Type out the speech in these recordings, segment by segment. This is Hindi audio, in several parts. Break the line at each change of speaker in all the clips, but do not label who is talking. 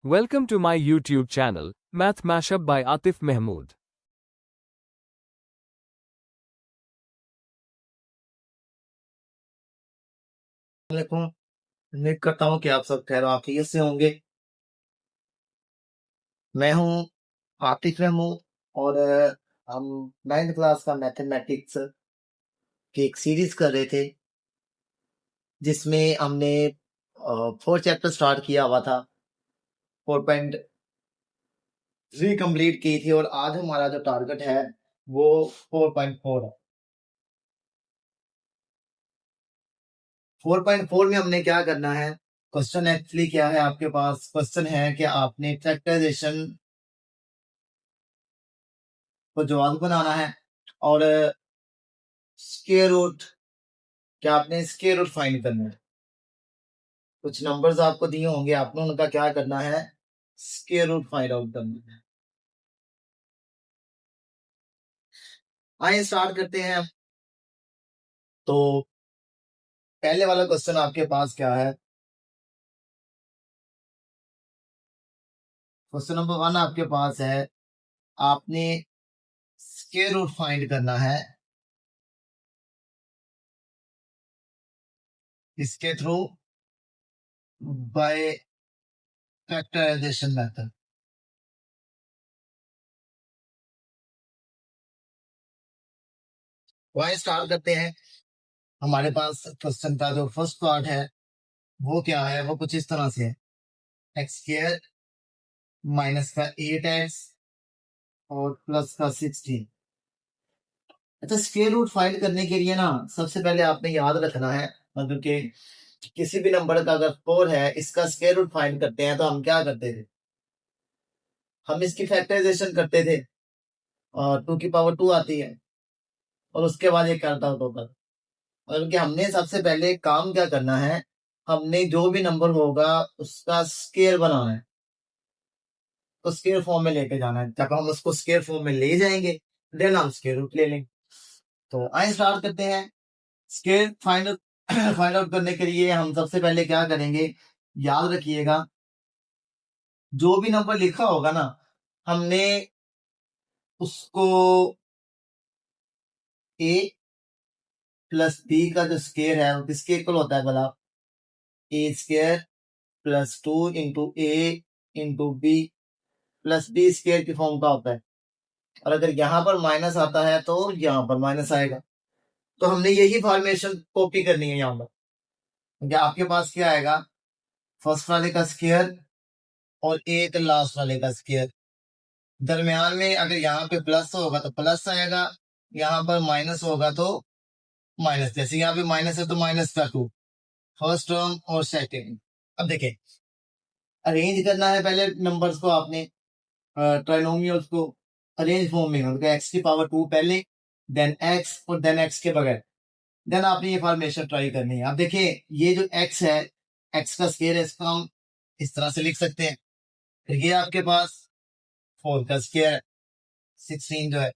Welcome to my YouTube channel, Math Mashup by Atif Mahmood.
वालेकुम। उम्मीद करता हूँ कि आप सब खैर आफियत से होंगे। मैं हूँ आतिफ महमूद और हम 9th क्लास का मैथमेटिक्स की एक सीरीज कर रहे थे जिसमें हमने 4 चैप्टर स्टार्ट किया हुआ था। 4.3 कंप्लीट की थी और आज हमारा जो टारगेट है वो 4.4 है। 4.4 में हमने क्या करना है, क्वेश्चन एक्चुअली क्या है आपके पास, क्वेश्चन है कि आपने फैक्टराइजेशन को जवाब बनाना है और स्क्वायर रूट क्या आपने स्क्वायर रूट फाइंड करना है। कुछ नंबर्स आपको दिए होंगे, आपने उनका क्या करना है, स्क्वायर रूट फाइंड आउट करना है। आइए स्टार्ट करते हैं। तो पहले वाला क्वेश्चन आपके पास क्या है, क्वेश्चन नंबर 1 आपके पास है, आपने स्क्वायर रूट फाइंड करना है इसके थ्रू बाय फैक्टराइजेशन मेथड। वही स्टार्ट करते हैं। हमारे पास क्वेश्चन का जो फर्स्ट पार्ट है वो क्या है, वो कुछ इस तरह से है, एक्स स्क्वायर माइनस का 8x और प्लस का 16। अच्छा, स्क्वायर रूट फाइंड करने के लिए ना सबसे पहले आपने याद रखना है, मतलब कि किसी भी नंबर का अगर 4 है, इसका स्क्वायर रूट फाइंड करते हैं तो हम क्या करते थे, हम इसकी फैक्टराइजेशन करते थे और 2 की पावर 2 आती है और उसके बाद ये करता होता था। मतलब कि हमने सबसे पहले काम क्या करना है, हमने जो भी नंबर होगा उसका स्क्वायर बनाना है, तो स्क्वायर फॉर्म में लेके जाना है। जब हम उसको स्क्वायर फॉर्म में ले जाएंगे देन हम स्क्वायर रूट ले लेंगे। तो आइए स्टार्ट करते हैं। स्क्वायर फाइंड फाइंड आउट करने के लिए हम सबसे पहले क्या करेंगे, याद रखिएगा जो भी नंबर लिखा होगा ना, हमने उसको a प्लस b का जो स्क्वायर है वो किसके इक्वल होता है भला, a square plus 2 into A into B plus B square की फॉर्म का होता है। और अगर यहाँ पर माइनस आता है तो यहाँ पर माइनस आएगा। तो हमने यही फॉर्मेशन कॉपी करनी है यहाँ पर। क्योंकि आपके पास क्या आएगा, फर्स्ट वाले का स्क्वायर और एक लास्ट वाले का स्क्वायर, दरमियान में अगर यहाँ पे प्लस होगा तो प्लस आएगा, यहाँ पर माइनस होगा तो माइनस। जैसे यहाँ पे माइनस है तो माइनस का 2, फर्स्ट टर्म और सेकेंड। अब देखिए, अरेंज करना है पहले नंबर्स को आपने, ट्राइनोमियल्स को अरेंज फॉर्म में, मतलब एक्स की पावर 2 पहले, देन एक्स और देन एक्स के बगैर, देन आपने ये फॉर्मेशन ट्राई करनी है। अब देखिए ये जो एक्स है, एक्स का स्क्वायर है, इसको हम इस तरह से लिख सकते हैं। फिर ये आपके पास 4 का स्क्वायर 16 जो है।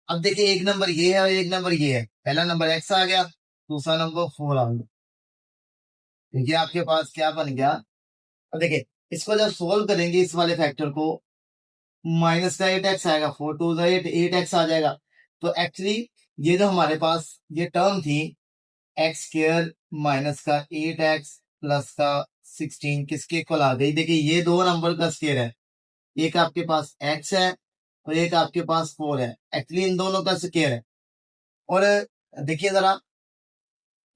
अब देखिए एक नंबर ये है और एक नंबर ये है, पहला नंबर एक्स आ गया, दूसरा नंबर 4 आ गया। तो ये आपके पास क्या बन गया। अब देखिए इसको जब सोल्व करेंगे इस वाले फैक्टर को, माइनस का 8x आएगा, 4 टू 8, 8x आ जाएगा। तो एक्चुअली ये जो हमारे पास ये टर्म थी, एक्स स्क्वायर माइनस का 8x प्लस का 16 किसके इक्वल आ गई, देखिए ये दो नंबर का स्क्वायर है, एक आपके पास x है और एक आपके पास 4 है, एक्चुअली इन दोनों का स्क्वायर है। और देखिए जरा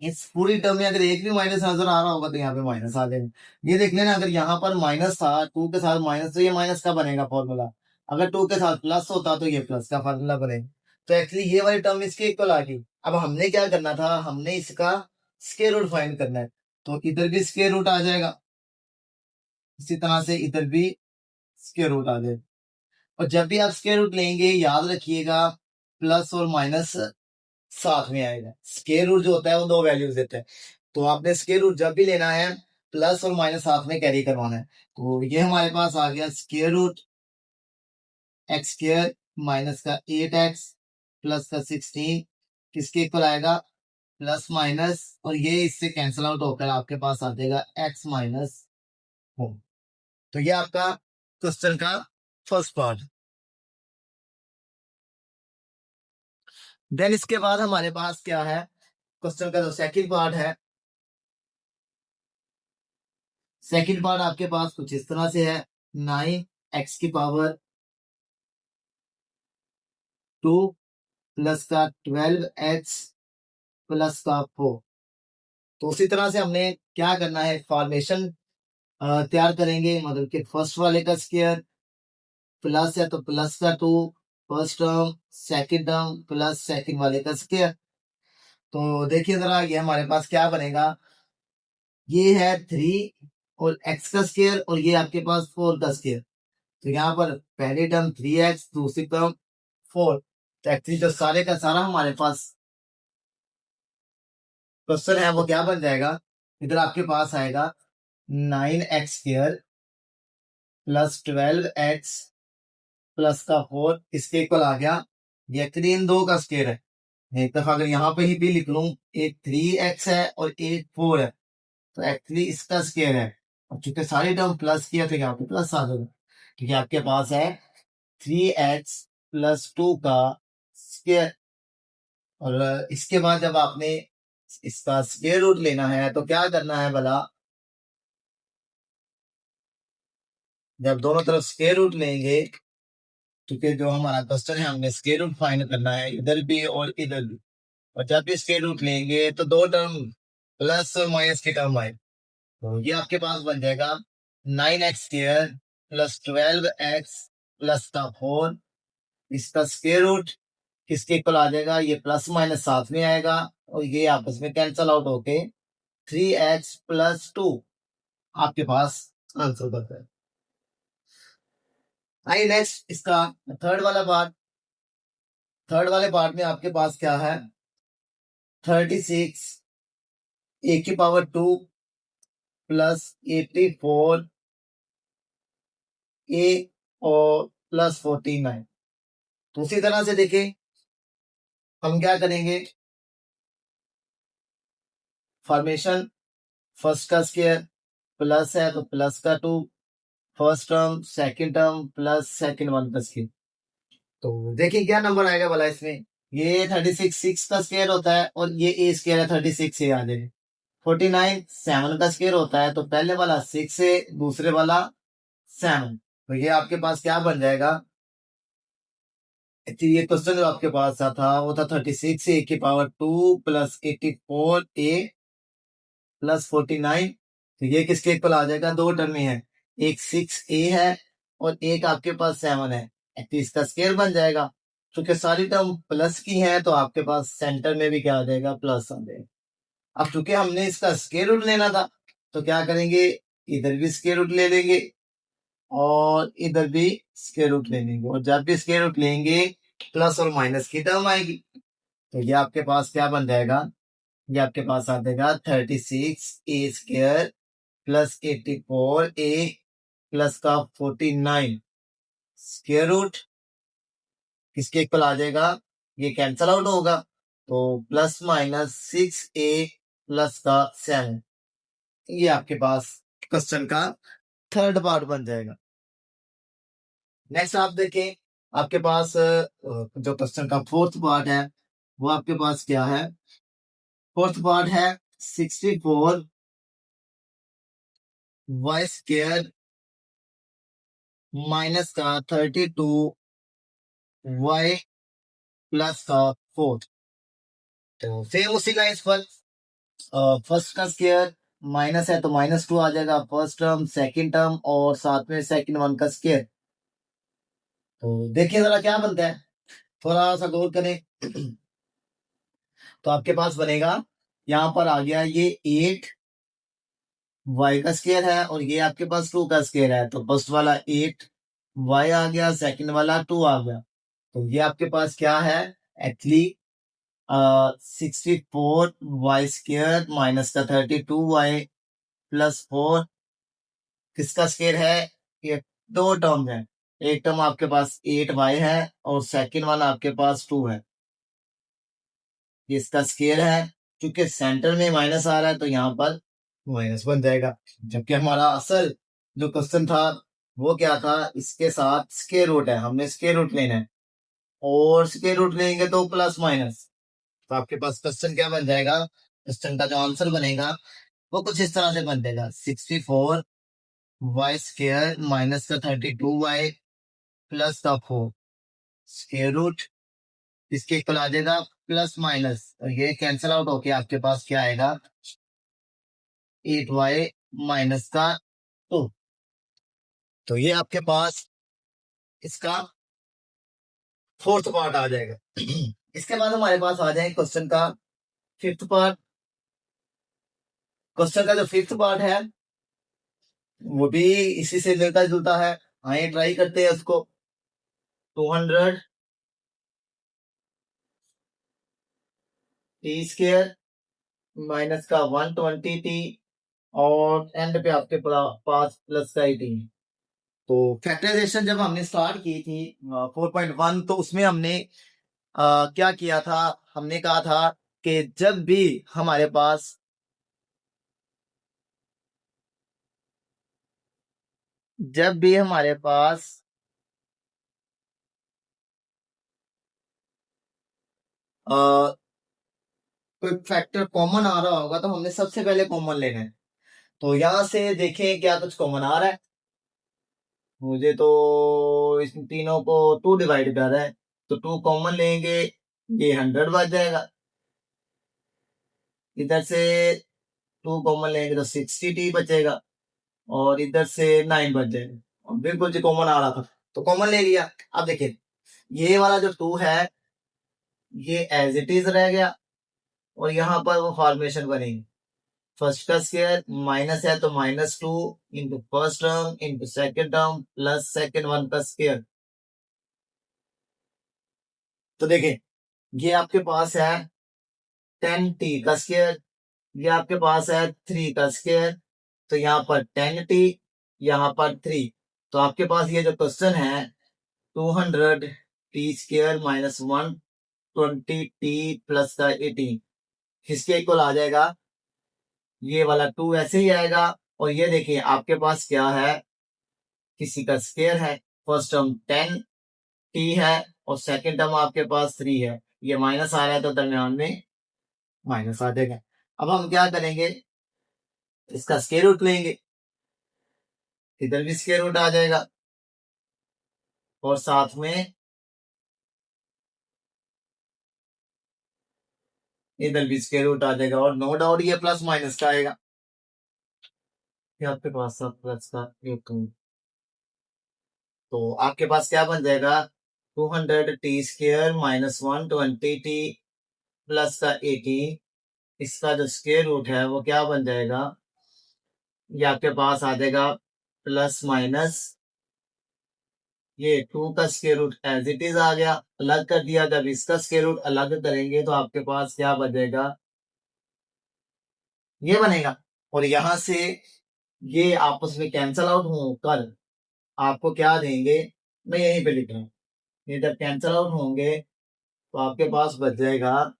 इस पूरी टर्म में अगर एक भी माइनस नजर आ रहा होगा तो यहाँ पे माइनस आ जाएगा। ये देख लेना, अगर यहाँ पर माइनस था 2 के साथ माइनस, तो ये माइनस का बनेगा फॉर्मूला। अगर 2 के साथ प्लस होता तो ये प्लस का फॉर्मूला बनेगा। तो एक्चुअली ये वाली टर्म इसके इक्वल आ गई। अब हमने क्या करना था, हमने इसका स्क्वायर रूट फाइंड करना है। तो इधर भी स्क्वायर रूट आ जाएगा, इसी तरह से इधर भी स्क्वायर रूट आ जाएगा। और जब भी आप स्क्वायर रूट लेंगे याद रखिएगा प्लस और माइनस साथ में आएगा। स्क्वायर रूट जो होता है वो दो वैल्यूज देता है, तो आपने स्क्वायर रूट जब भी लेना है प्लस और माइनस साथ में कैरी करवाना है। तो ये हमारे पास आ गया square root x square minus का 8x प्लस का 16 किसके इक्वल आएगा, प्लस माइनस, और ये इससे कैंसिल आउट होकर आपके पास आ जाएगा x माइनस 4। तो ये आपका क्वेश्चन का फर्स्ट पार्ट। देन इसके बाद हमारे पास क्या है, क्वेश्चन का जो सेकंड पार्ट है, सेकंड पार्ट आपके पास कुछ इस तरह से है, 9x की पावर 2 प्लस का 12x प्लस का 4। तो उसी तरह से हमने क्या करना है, फॉर्मेशन तैयार करेंगे, मतलब कि फर्स्ट वाले का स्क्वायर प्लस है तो प्लस का 2, first term second term plus second वाले का स्क्वायर। तो देखिए जरा ये हमारे पास क्या बनेगा, ये है 3 और x का स्क्वायर और ये आपके पास 4 का स्क्वायर। तो यहाँ पर पहली टर्म 3x, दूसरी टर्म 4। तो एक्चुअली जो सारे का सारा हमारे पास क्वेश्चन है वो क्या बन जाएगा, इधर आपके पास आएगा 9x square plus 12x plus का 4, इसके इक्वल आ गया, ये एक्चुअली इन दो का स्क्वायर है। एक दफा अगर यहाँ पे ही भी लिख लूं, एक 3x है और एक 4 है, तो एक्चुअली इसका स्क्वायर है। और चूंकि सारी टर्म प्लस किया तो यहाँ पे प्लस आ जाएगा, क्योंकि आपके पास है 3x प्लस 2 का स्क्वायर। और इसके बाद जब आपने इसका स्क्वायर रूट लेना है तो क्या करना है भला, जब दोनों तरफ स्क्वायर रूट लेंगे, क्योंकि जो हमारा क्वेश्चन है हमने स्क्वायर रूट फाइंड करना है इधर भी और इधर भी, और जब भी स्क्वायर रूट लेंगे तो दो टर्म प्लस और माइनस की टर्म आए, तो ये आपके पास बन जाएगा 9x square plus 12x plus का 4, इसका स्क्वायर रूट किसके इक्वल आ जाएगा, ये प्लस माइनस साथ में आएगा और ये आपस में कैंसल आउट होके 3x प्लस 2 आपके पास आंसर बनता है। आइए नेक्स्ट इसका थर्ड वाला पार्ट। थर्ड वाले पार्ट में आपके पास क्या है, 36 a की पावर 2 प्लस 84 a और प्लस 49। तो उसी तरह से देखें हम क्या करेंगे, फॉर्मेशन फर्स्ट का स्क्वायर प्लस है तो प्लस का 2, first term second term plus second one का स्क्वायर। तो देखिए क्या नंबर आएगा भला इसमें, ये 36 6 का स्क्वायर होता है और ये ए स्क्वायर है 36 से आ जाए, 49 7 का स्क्वायर होता है, तो पहले वाला 6 से दूसरे वाला 7। तो ये आपके पास क्या बन जाएगा, ये क्वेश्चन जो आपके पास था वो था 36 ए की पावर 2 प्लस 84 ए प्लस 49। तो ये किसके इक्वल आ जाएगा, दो टर्म में है, एक 6a है और एक आपके पास 7 है, तो इसका स्क्वायर बन जाएगा। क्योंकि सारी टर्म प्लस की है तो आपके पास सेंटर में भी क्या आ जाएगा, प्लस आ जाएगा। अब चूंकि हमने इसका स्क्वायर रूट लेना था तो क्या करेंगे, इधर भी स्क्वायर रूट ले लेंगे और इधर भी स्क्वायर रूट ले लेंगे, और जब भी स्क्वायर रूट लेंगे प्लस और माइनस की टर्म आएगी। तो ये आपके पास क्या बन जाएगा, ये आपके पास आ जाएगा 36 ए स्क्वायर प्लस 84 ए प्लस का 49 स्क्वायर रूट किसके इक्वल आ जाएगा, ये कैंसल आउट होगा, तो प्लस माइनस 6a प्लस का 7। ये आपके पास क्वेश्चन का थर्ड पार्ट बन जाएगा। नेक्स्ट आप देखें, आपके पास जो क्वेश्चन का फोर्थ पार्ट है वो आपके पास क्या है, फोर्थ पार्ट है 64 वाई स्क्वायर माइनस का 32 वाई प्लस का 4। तो सेम उसी लाइन्स पर फर्स्ट का स्क्वायर माइनस है तो -2 आ जाएगा, फर्स्ट टर्म सेकंड टर्म और साथ में सेकंड वन का स्क्वायर। तो देखिए जरा क्या बनता है, थोड़ा सा गौर करें। तो आपके पास बनेगा, यहाँ पर आ गया ये 8 वाई का स्क्वायर है और ये आपके पास 2 का स्क्वायर है, तो फर्स्ट वाला 8 वाई आ गया, सेकंड वाला 2 आ गया। तो ये आपके पास क्या है, एक्चुअली 64 वाई स्क्वायर माइनस का 32 वाई प्लस 4 किसका स्क्वायर है, ये दो टर्म है, एक टर्म आपके पास 8 वाई है और सेकंड वाला आपके पास 2 है, ये इसका स्क्वायर है। क्योंकि सेंटर में माइनस आ रहा है तो यहाँ पर माइनस बन जाएगा, जबकि हमारा असल जो क्वेश्चन था वो क्या था, इसके साथ स्क्वायर रूट है, हमने स्क्वायर रूट लेना है, और स्क्वायर रूट लेंगे तो प्लस माइनस। तो आपके पास क्वेश्चन क्या बन जाएगा, क्वेश्चन का जो आंसर बनेगा वो कुछ इस तरह से बन जाएगा, 64 y² माइनस का 32y प्लस का 4 स्क्वायर रूट, इसके इक्वल आ जाएगा प्लस माइनस, और ये कैंसिल आउट होके आपके पास क्या आएगा, 8y माइनस का 2। तो ये आपके पास इसका फोर्थ पार्ट आ जाएगा। इसके बाद हमारे पास आ जाए क्वेश्चन का फिफ्थ पार्ट। क्वेश्चन का जो फिफ्थ पार्ट है वो भी इसी से मिलता जुलता है, आइए ट्राई करते हैं उसको। 200 टी स्क्वायर माइनस का 120 टी, और एंड पे आपके पास प्लस का 18। तो फैक्टराइजेशन जब हमने स्टार्ट की थी 4.1, तो उसमें हमने क्या किया था, हमने कहा था कि जब भी हमारे पास अ, कोई फैक्टर कॉमन आ रहा होगा तो हमने सबसे पहले कॉमन लेना है। तो यहां से देखें क्या कुछ कॉमन आ रहा है, मुझे तो इस तीनों को 2 डिवाइड कर रहा है, तो 2 कॉमन लेंगे, ये 100 बच जाएगा। इधर से 2 कॉमन लेंगे तो 60t बचेगा, और इधर से 9 बच जाएगा, और बिल्कुल जो कॉमन आ रहा था तो कॉमन ले लिया। अब देखिए ये वाला जो 2 है ये एज इट इज रह गया, और यहाँ पर वो फॉर्मेशन बनेगी, फर्स्ट का स्क्वायर माइनस है तो -2 into first term into second term plus second one का स्क्वायर। तो देखिए ये आपके पास है 10t का स्क्वायर, ये आपके पास है 3 का स्क्वायर, तो यहाँ पर 10t, यहाँ पर 3। तो आपके पास ये जो क्वेश्चन है 200t² माइनस 120t प्लस का 18, इसके इक्वल आ जाएगा, ये वाला 2 ऐसे ही आएगा। और ये देखिए आपके पास क्या है, किसी का स्क्वायर है, फर्स्ट टर्म 10t है और सेकेंड टर्म आपके पास 3 है, ये माइनस आ रहा है तो दरम्यान में माइनस आ जाएगा। अब हम क्या करेंगे, इसका स्क्वायर रूट लेंगे, इधर भी स्क्वायर रूट आ जाएगा, और साथ में इधर भी स्क्वायर रूट आ जाएगा, और नो डाउट ये प्लस माइनस का आएगा, ये आपके पास सब प्लस का एक। तो आपके पास क्या बन जाएगा, 200t² माइनस 120t प्लस का 18, इसका जो स्क्वायर रूट है वो क्या बन जाएगा, ये आपके पास आ जाएगा प्लस माइनस, ये 2 का square root as it is आ गया, अलग कर दिया, जब इसका स्क्वायर रूट अलग करेंगे तो आपके पास क्या बचेगा, ये बनेगा। और यहां से ये आपस में कैंसल आउट होकर आपको क्या देंगे, मैं यहीं पे लिख रहा हूँ, ये जब कैंसल आउट होंगे तो आपके पास बच जाएगा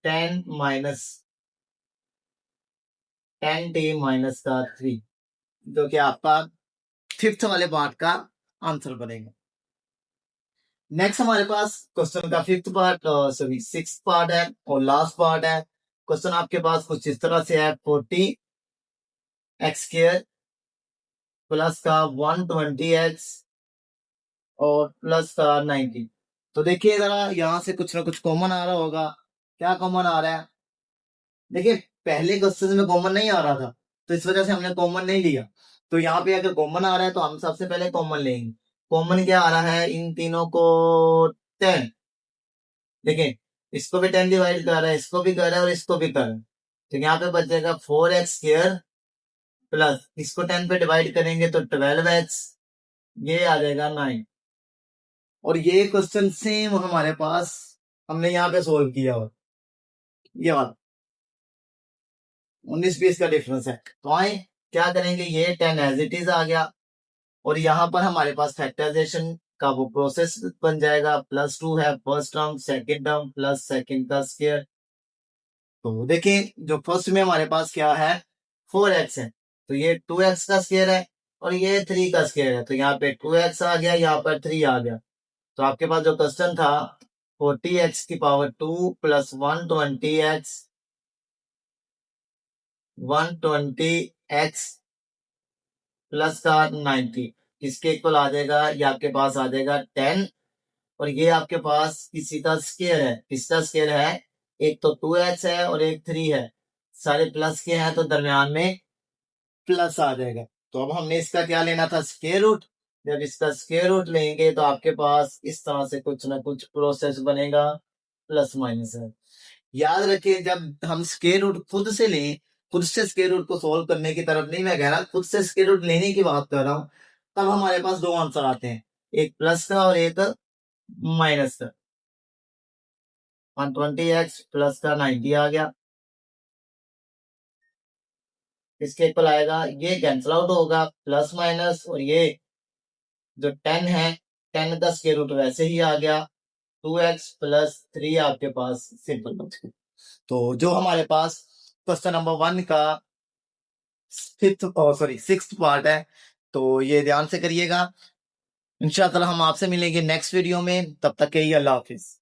10 माइनस 10t माइनस का 3, जो कि आपका फिफ्थ वाले पार्ट का आंसर बनेगा। नेक्स्ट हमारे पास क्वेश्चन का fifth part, sorry six part है और लास्ट पार्ट है। क्वेश्चन आपके पास कुछ इस तरह से है, 40x² प्लस का 120x और प्लस का 90। तो देखिए जरा यहाँ से कुछ ना कुछ कॉमन आ रहा होगा, क्या कॉमन आ रहा है, देखिए पहले क्वेश्चन में कॉमन नहीं आ रहा था तो इस वजह से हमने कॉमन नहीं लिया। तो यहाँ पे अगर कॉमन आ रहा है तो हम सबसे पहले कॉमन लेंगे। कॉमन क्या आ रहा है, इन तीनों को 10, देखिए इसको भी 10 डिवाइड कर रहा है, इसको भी कर रहा है और इसको भी कर रहा है, तो यहाँ पे बच जाएगा 4x² प्लस इसको 10 पे डिवाइड करेंगे तो 12x, ये आ जाएगा 9। और ये क्वेश्चन सेम हमारे पास हमने यहाँ पे सोल्व किया हो, ये वाला 19-20 का डिफरेंस है। तो आए क्या करेंगे, ये 10 एज इट इज आ गया, और यहाँ पर हमारे पास फैक्टराइजेशन का वो प्रोसेस बन जाएगा, +2 है first term, second term plus second का स्क्वायर। तो देखिए जो फर्स्ट में हमारे पास क्या है 4x है, तो ये 2x का स्क्वायर है, और ये 3 का स्क्वायर है, तो यहाँ पे 2x आ गया, यहाँ पर 3 आ गया। तो आपके पास जो क्वेश्चन था 40x की पावर 2 प्लस 120x प्लस का 90 इसके इक्वल आ जाएगा, ये आपके पास आ जाएगा 10। और ये आपके पास किसी का स्क्वायर है, किसका स्क्वायर है, एक तो 2x है और एक 3 है, सारे प्लस के हैं तो दरमियान में प्लस आ जाएगा। तो अब हमने इसका क्या लेना था, स्क्वायर रूट। जब इसका स्क्वायर रूट लेंगे तो आपके पास इस तरह से कुछ ना कुछ प्रोसेस बनेगा, प्लस माइनस है। याद रखिए जब हम स्क्वायर रूट खुद से लें, खुद से स्क्वायर रूट को सोल्व करने की तरफ नहीं मैं कह रहा, खुद से स्क्वायर रूट लेने की बात कर रहा हूं, तब हमारे पास दो आंसर आते हैं, एक प्लस का और एक माइनस का। 120x प्लस का 90 आ गया, इसके इक्वल आएगा, ये कैंसिल आउट होगा, प्लस माइनस, और ये जो 10 है 10 का स्क्वायर रूट वैसे ही आ गया, 2x प्लस 3 आपके पास सिंपल बच गया। तो जो हमारे पास क्वेश्चन नंबर 1 का सिक्स्थ पार्ट है, तो ये ध्यान से करिएगा। इंशाअल्लाह हम आपसे मिलेंगे नेक्स्ट वीडियो में, तब तक के लिए अल्लाह हाफिज।